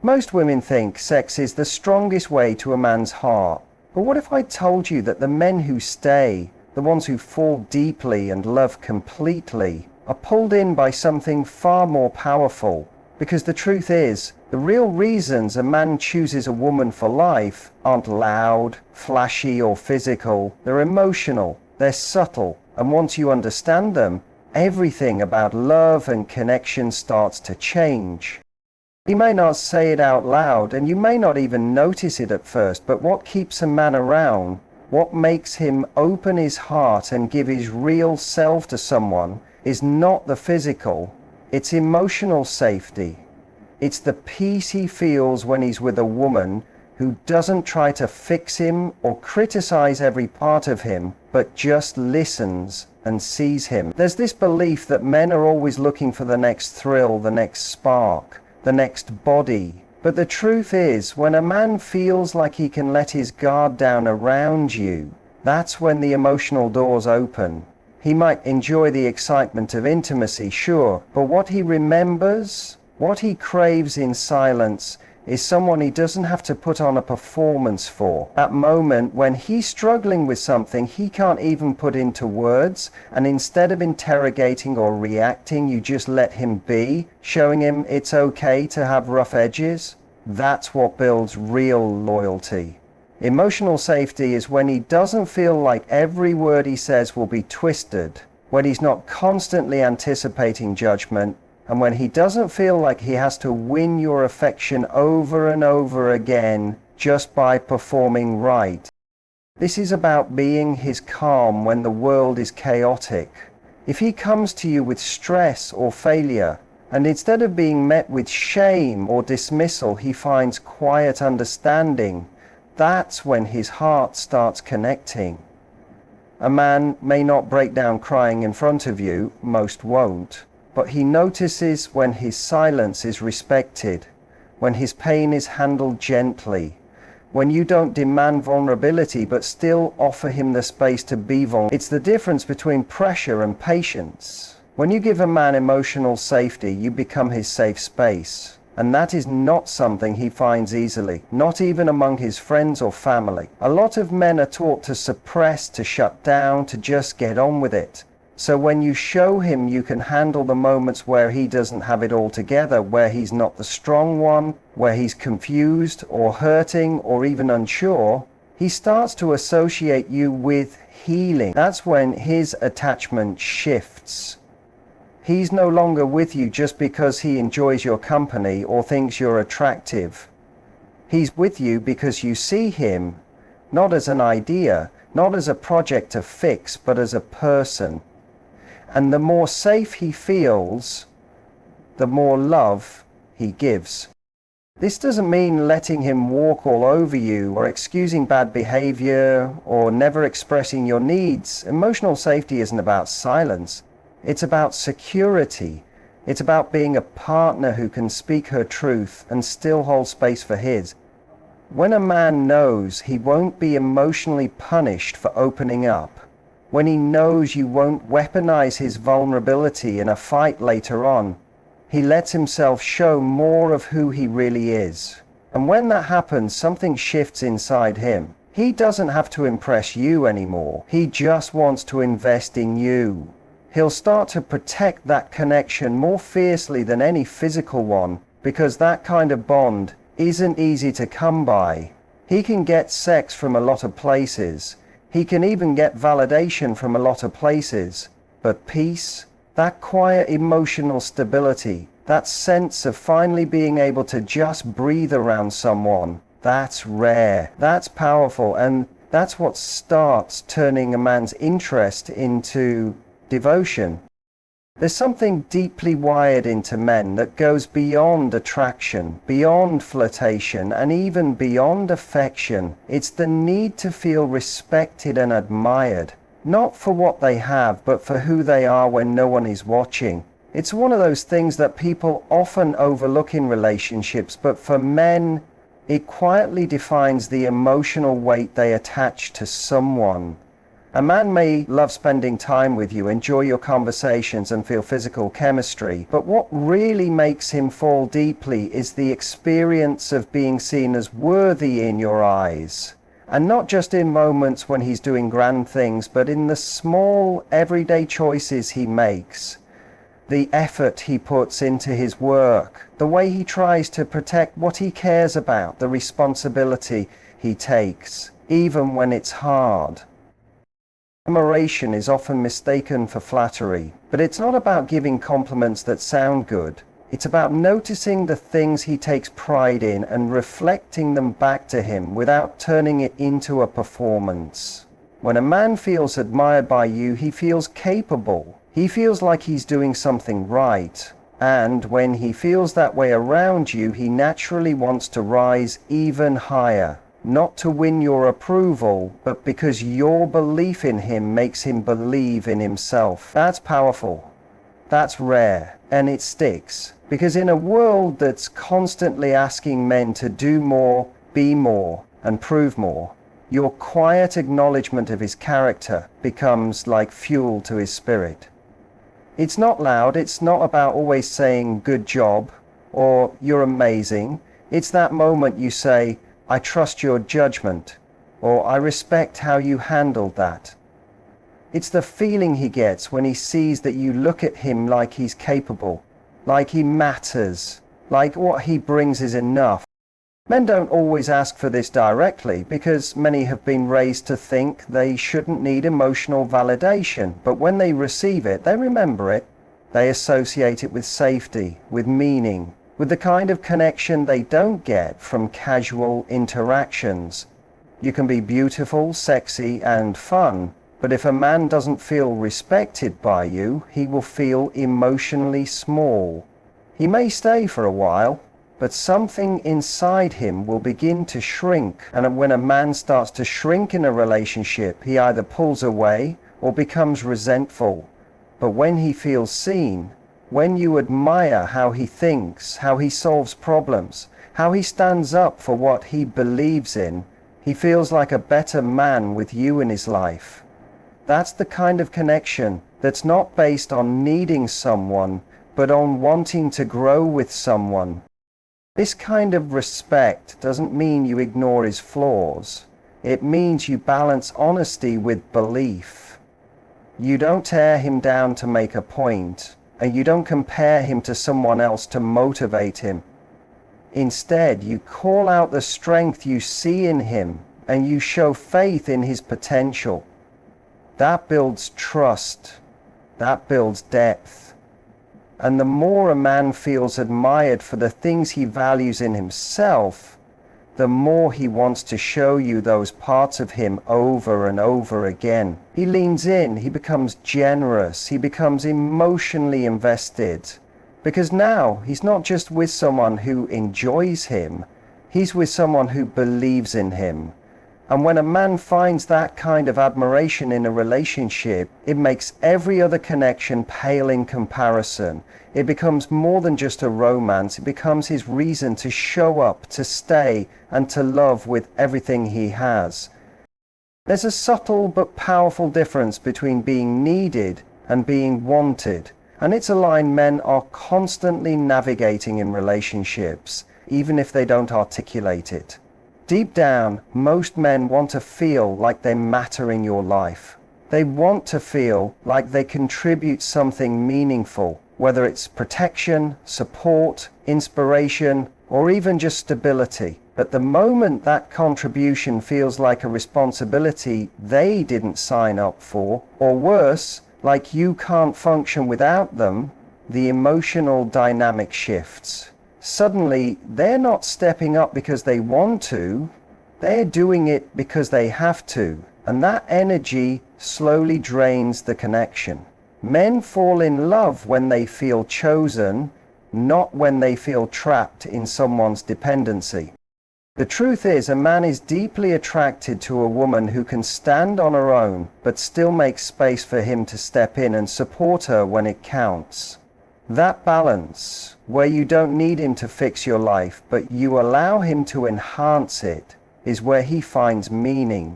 Most women think sex is the strongest way to a man's heart. But what if I told you that the men who stay, the ones who fall deeply and love completely, are pulled in by something far more powerful? Because the truth is, the real reasons a man chooses a woman for life aren't loud, flashy, or physical. They're emotional, they're subtle, and once you understand them, everything about love and connection starts to change. He may not say it out loud, and you may not even notice it at first, but what keeps a man around, what makes him open his heart and give his real self to someone, is not the physical, it's emotional safety. It's the peace he feels when he's with a woman who doesn't try to fix him or criticize every part of him, but just listens and sees him. There's this belief that men are always looking for the next thrill, the next spark, the next body. But the truth is, when a man feels like he can let his guard down around you, that's when the emotional doors open. He might enjoy the excitement of intimacy, sure, but what he remembers, what he craves in silence, is someone he doesn't have to put on a performance for. That moment when he's struggling with something he can't even put into words, and instead of interrogating or reacting, you just let him be, showing him it's okay to have rough edges. That's what builds real loyalty. Emotional safety is when he doesn't feel like every word he says will be twisted, when he's not constantly anticipating judgment, and when he doesn't feel like he has to win your affection over and over again just by performing right. This is about being his calm when the world is chaotic. If he comes to you with stress or failure, and instead of being met with shame or dismissal, he finds quiet understanding, that's when his heart starts connecting. A man may not break down crying in front of you, most won't, but he notices when his silence is respected, when his pain is handled gently, when you don't demand vulnerability but still offer him the space to be vulnerable. It's the difference between pressure and patience. When you give a man emotional safety, you become his safe space. And that is not something he finds easily, not even among his friends or family. A lot of men are taught to suppress, to shut down, to just get on with it. So when you show him you can handle the moments where he doesn't have it all together, where he's not the strong one, where he's confused or hurting or even unsure, he starts to associate you with healing. That's when his attachment shifts. He's no longer with you just because he enjoys your company or thinks you're attractive. He's with you because you see him, not as an idea, not as a project to fix, but as a person. And the more safe he feels, the more love he gives. This doesn't mean letting him walk all over you or excusing bad behavior or never expressing your needs. Emotional safety isn't about silence. It's about security. It's about being a partner who can speak her truth and still hold space for his. When a man knows he won't be emotionally punished for opening up, when he knows you won't weaponize his vulnerability in a fight later on, he lets himself show more of who he really is. And when that happens, something shifts inside him. He doesn't have to impress you anymore. He just wants to invest in you. He'll start to protect that connection more fiercely than any physical one, because that kind of bond isn't easy to come by. He can get sex from a lot of places. He can even get validation from a lot of places. But peace, that quiet emotional stability, that sense of finally being able to just breathe around someone, that's rare, that's powerful, and that's what starts turning a man's interest into devotion. There's something deeply wired into men that goes beyond attraction, beyond flirtation, and even beyond affection. It's the need to feel respected and admired, not for what they have, but for who they are when no one is watching. It's one of those things that people often overlook in relationships, but for men, it quietly defines the emotional weight they attach to someone. A man may love spending time with you, enjoy your conversations, and feel physical chemistry, but what really makes him fall deeply is the experience of being seen as worthy in your eyes. And not just in moments when he's doing grand things, but in the small, everyday choices he makes. The effort he puts into his work, the way he tries to protect what he cares about, the responsibility he takes, even when it's hard. Admiration is often mistaken for flattery, but it's not about giving compliments that sound good. It's about noticing the things he takes pride in and reflecting them back to him without turning it into a performance. When a man feels admired by you, he feels capable. He feels like he's doing something right. And when he feels that way around you, he naturally wants to rise even higher. Not to win your approval, but because your belief in him makes him believe in himself. That's powerful. That's rare. And it sticks. Because in a world that's constantly asking men to do more, be more, and prove more, your quiet acknowledgement of his character becomes like fuel to his spirit. It's not loud. It's not about always saying good job or you're amazing. It's that moment you say, I trust your judgment, or I respect how you handled that. It's the feeling he gets when he sees that you look at him like he's capable, like he matters, like what he brings is enough. Men don't always ask for this directly because many have been raised to think they shouldn't need emotional validation, but when they receive it, they remember it. They associate it with safety, with meaning, with the kind of connection they don't get from casual interactions. You can be beautiful, sexy, and fun, but if a man doesn't feel respected by you, he will feel emotionally small. He may stay for a while, but something inside him will begin to shrink. And when a man starts to shrink in a relationship, he either pulls away or becomes resentful. But when he feels seen, when you admire how he thinks, how he solves problems, how he stands up for what he believes in, he feels like a better man with you in his life. That's the kind of connection that's not based on needing someone, but on wanting to grow with someone. This kind of respect doesn't mean you ignore his flaws. It means you balance honesty with belief. You don't tear him down to make a point, and you don't compare him to someone else to motivate him. Instead, you call out the strength you see in him, and you show faith in his potential. That builds trust. That builds depth. And the more a man feels admired for the things he values in himself, the more he wants to show you those parts of him over and over again. He leans in, he becomes generous, he becomes emotionally invested. Because now he's not just with someone who enjoys him, he's with someone who believes in him. And when a man finds that kind of admiration in a relationship, it makes every other connection pale in comparison. It becomes more than just a romance. It becomes his reason to show up, to stay, and to love with everything he has. There's a subtle but powerful difference between being needed and being wanted. And it's a line men are constantly navigating in relationships, even if they don't articulate it. Deep down, most men want to feel like they matter in your life. They want to feel like they contribute something meaningful, whether it's protection, support, inspiration, or even just stability. But the moment that contribution feels like a responsibility they didn't sign up for, or worse, like you can't function without them, the emotional dynamic shifts. Suddenly, they're not stepping up because they want to, they're doing it because they have to. And that energy slowly drains the connection. Men fall in love when they feel chosen, not when they feel trapped in someone's dependency. The truth is, a man is deeply attracted to a woman who can stand on her own, but still make space for him to step in and support her when it counts. That balance, where you don't need him to fix your life, but you allow him to enhance it, is where he finds meaning.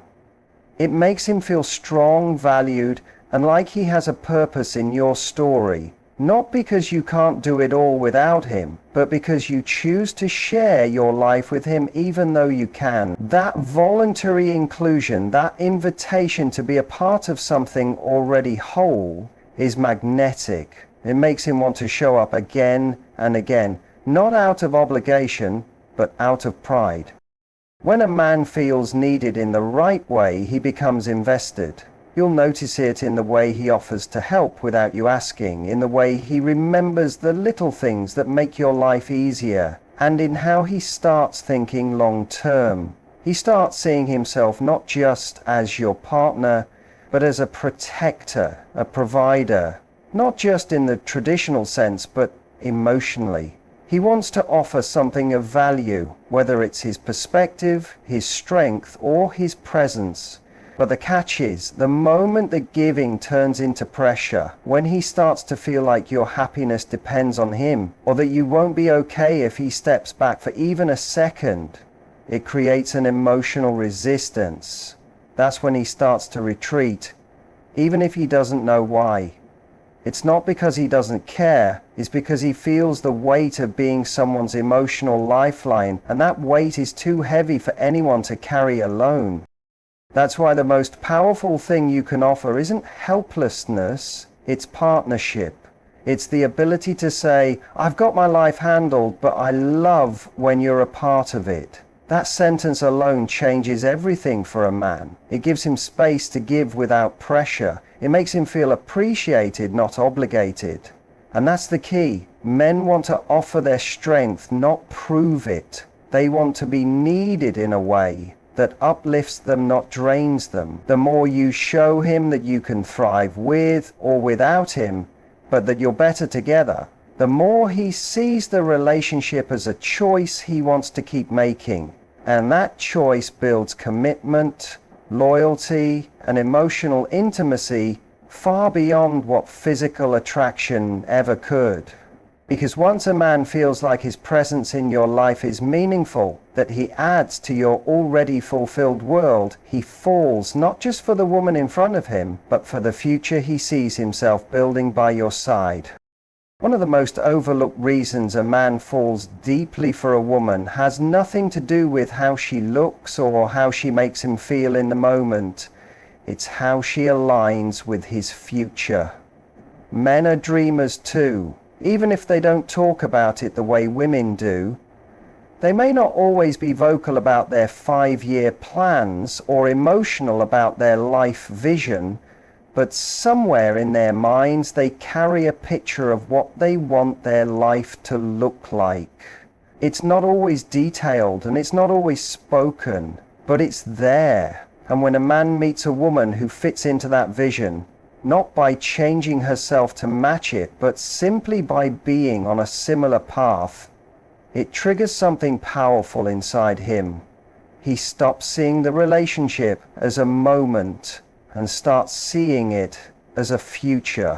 It makes him feel strong, valued, and like he has a purpose in your story. Not because you can't do it all without him, but because you choose to share your life with him even though you can. That voluntary inclusion, that invitation to be a part of something already whole, is magnetic. It makes him want to show up again and again, not out of obligation, but out of pride. When a man feels needed in the right way, he becomes invested. You'll notice it in the way he offers to help without you asking, in the way he remembers the little things that make your life easier, and in how he starts thinking long term. He starts seeing himself not just as your partner, but as a protector, a provider, not just in the traditional sense, but emotionally. He wants to offer something of value, whether it's his perspective, his strength, or his presence. But the catch is, the moment that giving turns into pressure, when he starts to feel like your happiness depends on him, or that you won't be okay if he steps back for even a second, it creates an emotional resistance. That's when he starts to retreat, even if he doesn't know why. It's not because he doesn't care, it's because he feels the weight of being someone's emotional lifeline, and that weight is too heavy for anyone to carry alone. That's why the most powerful thing you can offer isn't helplessness, it's partnership. It's the ability to say, I've got my life handled, but I love when you're a part of it. That sentence alone changes everything for a man. It gives him space to give without pressure. It makes him feel appreciated, not obligated. And that's the key. Men want to offer their strength, not prove it. They want to be needed in a way that uplifts them, not drains them. The more you show him that you can thrive with or without him, but that you're better together, the more he sees the relationship as a choice he wants to keep making. And that choice builds commitment, loyalty, and emotional intimacy far beyond what physical attraction ever could. Because once a man feels like his presence in your life is meaningful, that he adds to your already fulfilled world, he falls not just for the woman in front of him, but for the future he sees himself building by your side. One of the most overlooked reasons a man falls deeply for a woman has nothing to do with how she looks or how she makes him feel in the moment. It's how she aligns with his future. Men are dreamers too. Even if they don't talk about it the way women do. They may not always be vocal about their 5-year plans or emotional about their life vision, but somewhere in their minds they carry a picture of what they want their life to look like. It's not always detailed and it's not always spoken, but it's there. And when a man meets a woman who fits into that vision, not by changing herself to match it, but simply by being on a similar path, it triggers something powerful inside him. He stops seeing the relationship as a moment and starts seeing it as a future.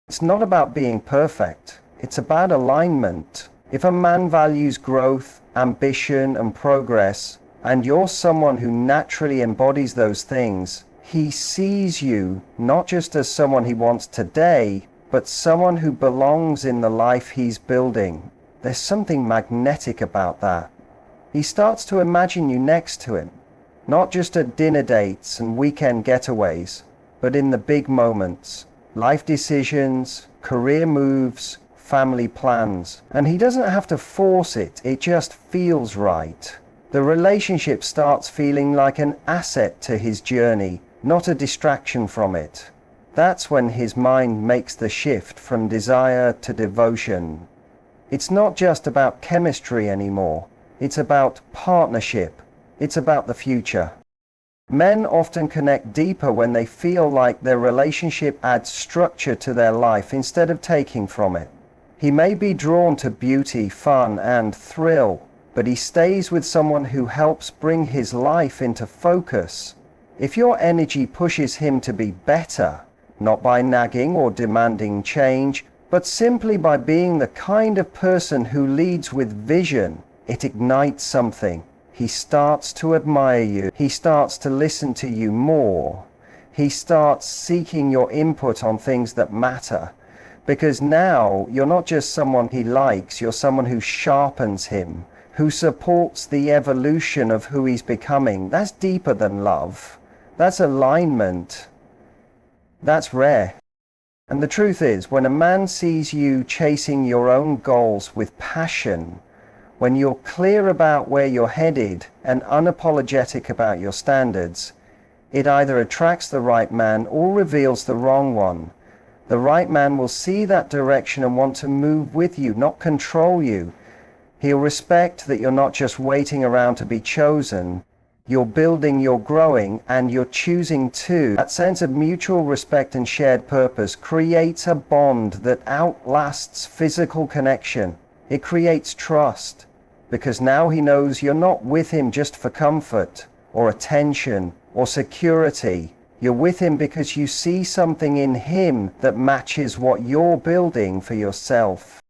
It's not about being perfect, it's about alignment. If a man values growth, ambition, and progress, and you're someone who naturally embodies those things, he sees you not just as someone he wants today, but someone who belongs in the life he's building. There's something magnetic about that. He starts to imagine you next to him, not just at dinner dates and weekend getaways, but in the big moments, life decisions, career moves, family plans. And he doesn't have to force it, it just feels right. The relationship starts feeling like an asset to his journey, not a distraction from it. That's when his mind makes the shift from desire to devotion. It's not just about chemistry anymore. It's about partnership. It's about the future. Men often connect deeper when they feel like their relationship adds structure to their life instead of taking from it. He may be drawn to beauty, fun, and thrill, but he stays with someone who helps bring his life into focus. If your energy pushes him to be better, not by nagging or demanding change, but simply by being the kind of person who leads with vision, it ignites something. He starts to admire you. He starts to listen to you more. He starts seeking your input on things that matter. Because now you're not just someone he likes, you're someone who sharpens him, who supports the evolution of who he's becoming. That's deeper than love. That's alignment. That's rare. And the truth is, when a man sees you chasing your own goals with passion, when you're clear about where you're headed and unapologetic about your standards, it either attracts the right man or reveals the wrong one. The right man will see that direction and want to move with you, not control you. He'll respect that you're not just waiting around to be chosen. You're building, you're growing, and you're choosing too. That sense of mutual respect and shared purpose creates a bond that outlasts physical connection. It creates trust, because now he knows you're not with him just for comfort, or attention, or security. You're with him because you see something in him that matches what you're building for yourself.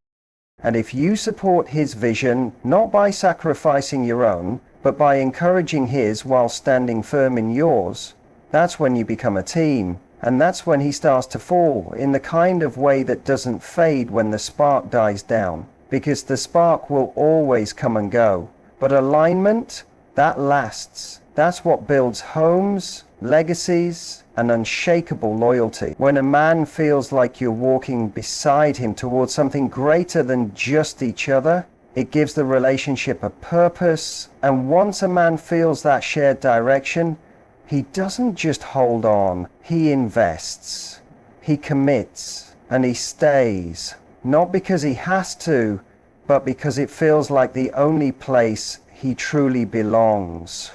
And if you support his vision, not by sacrificing your own, but by encouraging his while standing firm in yours, that's when you become a team. And that's when he starts to fall in the kind of way that doesn't fade when the spark dies down. Because the spark will always come and go. But alignment, that lasts. That's what builds homes, legacies, and unshakable loyalty. When a man feels like you're walking beside him towards something greater than just each other, it gives the relationship a purpose. And once a man feels that shared direction, he doesn't just hold on, he invests, he commits, and he stays. Not because he has to, but because it feels like the only place he truly belongs.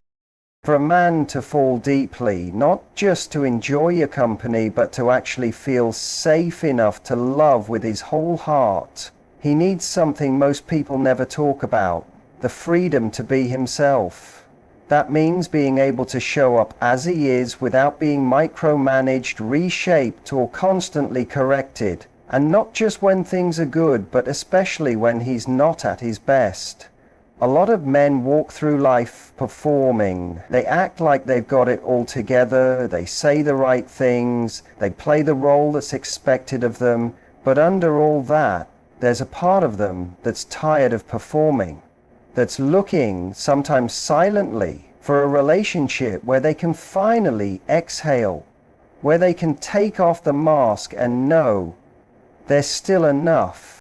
For a man to fall deeply, not just to enjoy your company, but to actually feel safe enough to love with his whole heart, he needs something most people never talk about: the freedom to be himself. That means being able to show up as he is without being micromanaged, reshaped, or constantly corrected. And not just when things are good, but especially when he's not at his best. A lot of men walk through life performing. They act like they've got it all together, they say the right things, they play the role that's expected of them, but under all that, there's a part of them that's tired of performing, that's looking, sometimes silently, for a relationship where they can finally exhale, where they can take off the mask and know there's still enough.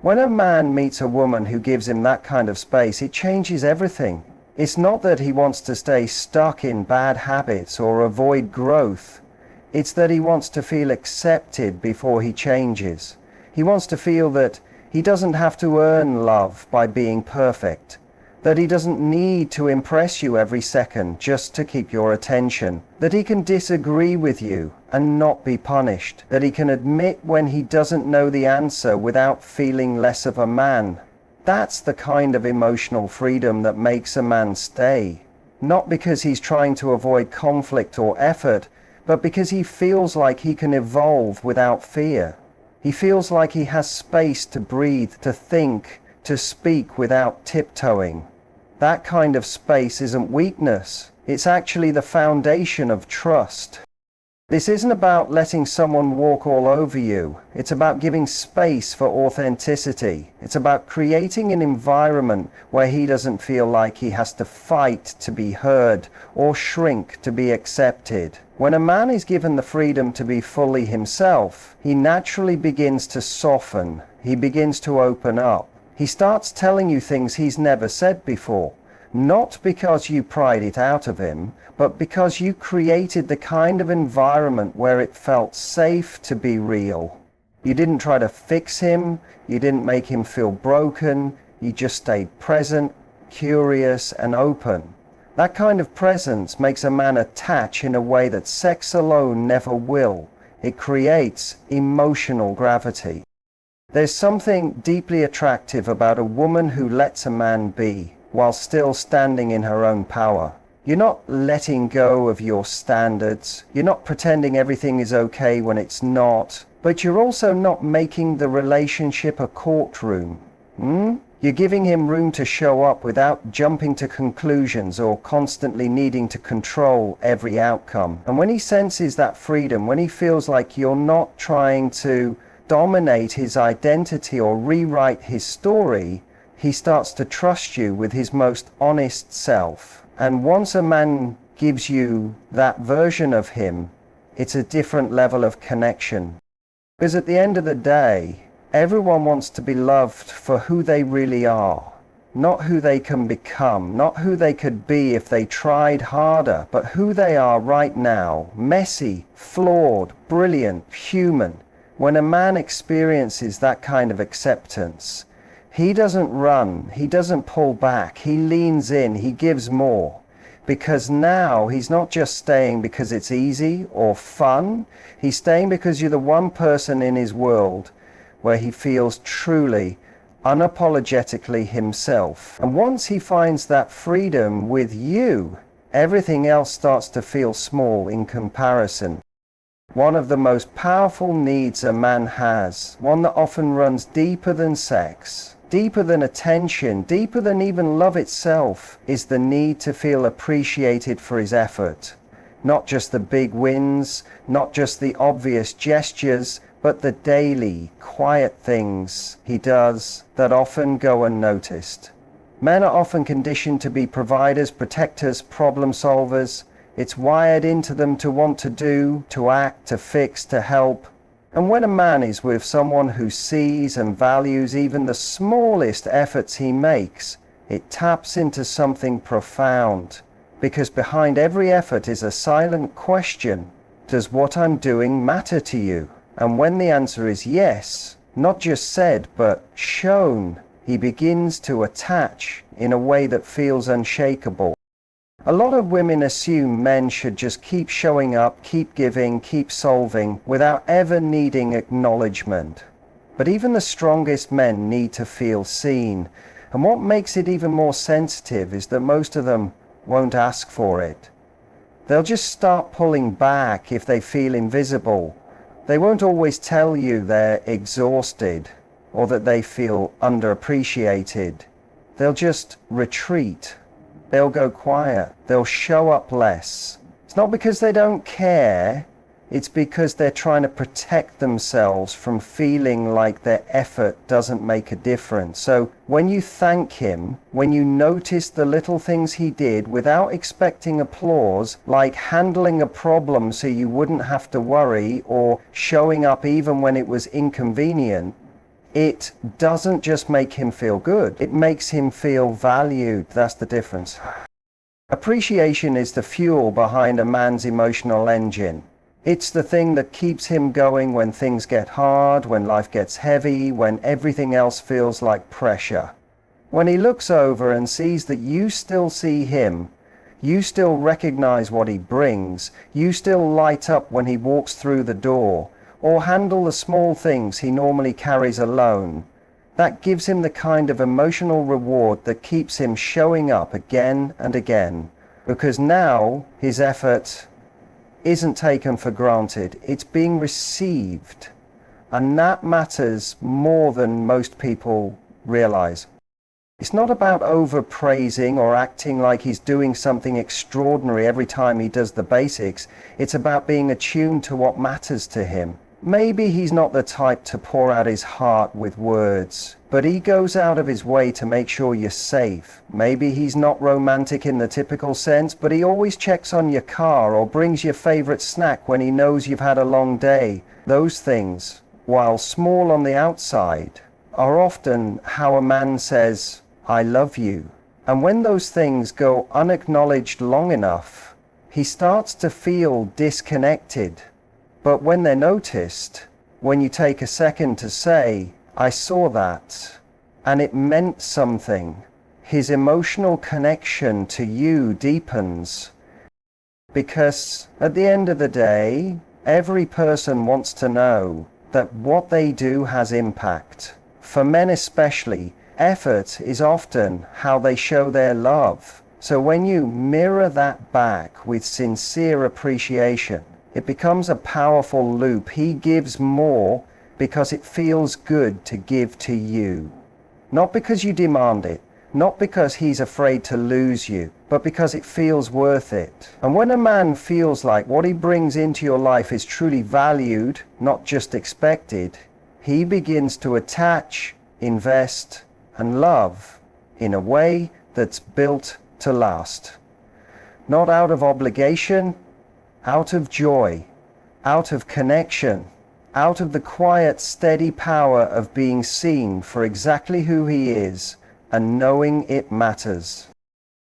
When a man meets a woman who gives him that kind of space, it changes everything. It's not that he wants to stay stuck in bad habits or avoid growth. It's that he wants to feel accepted before he changes. He wants to feel that he doesn't have to earn love by being perfect, that he doesn't need to impress you every second just to keep your attention, that he can disagree with you and not be punished, that he can admit when he doesn't know the answer without feeling less of a man. That's the kind of emotional freedom that makes a man stay, not because he's trying to avoid conflict or effort, but because he feels like he can evolve without fear. He feels like he has space to breathe, to think, to speak without tiptoeing. That kind of space isn't weakness. It's actually the foundation of trust. This isn't about letting someone walk all over you. It's about giving space for authenticity. It's about creating an environment where he doesn't feel like he has to fight to be heard or shrink to be accepted. When a man is given the freedom to be fully himself, he naturally begins to soften. He begins to open up. He starts telling you things he's never said before. Not because you pried it out of him, but because you created the kind of environment where it felt safe to be real. You didn't try to fix him, you didn't make him feel broken, you just stayed present, curious, and open. That kind of presence makes a man attach in a way that sex alone never will. It creates emotional gravity. There's something deeply attractive about a woman who lets a man be, while still standing in her own power. You're not letting go of your standards. You're not pretending everything is okay when it's not. But you're also not making the relationship a courtroom. You're giving him room to show up without jumping to conclusions or constantly needing to control every outcome. And when he senses that freedom, when he feels like you're not trying to dominate his identity or rewrite his story, he starts to trust you with his most honest self. And once a man gives you that version of him, it's a different level of connection. Because at the end of the day, everyone wants to be loved for who they really are, not who they can become, not who they could be if they tried harder, but who they are right now, messy, flawed, brilliant, human. When a man experiences that kind of acceptance, he doesn't run, he doesn't pull back, he leans in, he gives more. Because now he's not just staying because it's easy or fun, he's staying because you're the one person in his world where he feels truly, unapologetically himself. And once he finds that freedom with you, everything else starts to feel small in comparison. One of the most powerful needs a man has, one that often runs deeper than sex, deeper than attention, deeper than even love itself, is the need to feel appreciated for his effort. Not just the big wins, not just the obvious gestures, but the daily, quiet things he does that often go unnoticed. Men are often conditioned to be providers, protectors, problem solvers. It's wired into them to want to do, to act, to fix, to help. And when a man is with someone who sees and values even the smallest efforts he makes, it taps into something profound. Because behind every effort is a silent question: does what I'm doing matter to you? And when the answer is yes, not just said, but shown, he begins to attach in a way that feels unshakable. A lot of women assume men should just keep showing up, keep giving, keep solving, without ever needing acknowledgement. But even the strongest men need to feel seen. And what makes it even more sensitive is that most of them won't ask for it. They'll just start pulling back if they feel invisible. They won't always tell you they're exhausted or that they feel underappreciated. They'll just retreat. They'll go quiet. They'll show up less. It's not because they don't care. It's because they're trying to protect themselves from feeling like their effort doesn't make a difference. So when you thank him, when you notice the little things he did without expecting applause, like handling a problem so you wouldn't have to worry, or showing up even when it was inconvenient, it doesn't just make him feel good. It makes him feel valued. That's the difference. Appreciation is the fuel behind a man's emotional engine. It's the thing that keeps him going when things get hard, when life gets heavy, when everything else feels like pressure. When he looks over and sees that you still see him, you still recognize what he brings, you still light up when he walks through the door, or handle the small things he normally carries alone, that gives him the kind of emotional reward that keeps him showing up again and again. Because now his effort isn't taken for granted, it's being received. And that matters more than most people realize. It's not about overpraising or acting like he's doing something extraordinary every time he does the basics. It's about being attuned to what matters to him. Maybe he's not the type to pour out his heart with words, but he goes out of his way to make sure you're safe. Maybe he's not romantic in the typical sense, but he always checks on your car or brings your favorite snack when he knows you've had a long day. Those things, while small on the outside, are often how a man says, "I love you." And when those things go unacknowledged long enough, he starts to feel disconnected. But when they're noticed, when you take a second to say, "I saw that, and it meant something," his emotional connection to you deepens. Because at the end of the day, every person wants to know that what they do has impact. For men especially, effort is often how they show their love. So when you mirror that back with sincere appreciation, it becomes a powerful loop. He gives more because it feels good to give to you. Not because you demand it, not because he's afraid to lose you, but because it feels worth it. And when a man feels like what he brings into your life is truly valued, not just expected, he begins to attach, invest, and love in a way that's built to last. Not out of obligation, out of joy, out of connection, out of the quiet, steady power of being seen for exactly who he is and knowing it matters.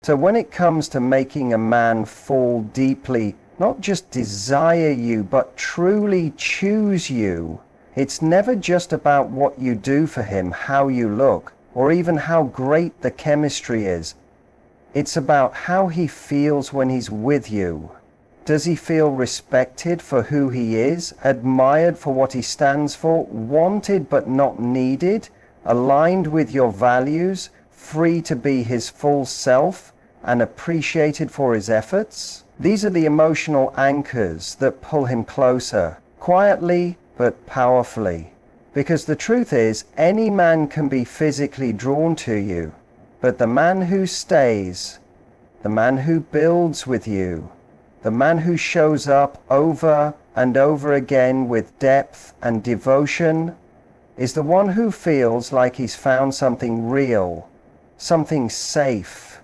So when it comes to making a man fall deeply, not just desire you, but truly choose you, it's never just about what you do for him, how you look, or even how great the chemistry is. It's about how he feels when he's with you. Does he feel respected for who he is, admired for what he stands for, wanted but not needed, aligned with your values, free to be his full self, and appreciated for his efforts? These are the emotional anchors that pull him closer, quietly but powerfully. Because the truth is, any man can be physically drawn to you, but the man who stays, the man who builds with you, the man who shows up over and over again with depth and devotion, is the one who feels like he's found something real, something safe,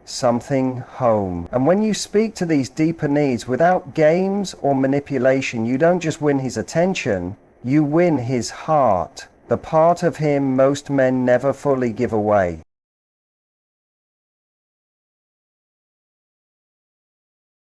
something home. And when you speak to these deeper needs without games or manipulation, you don't just win his attention, you win his heart, the part of him most men never fully give away.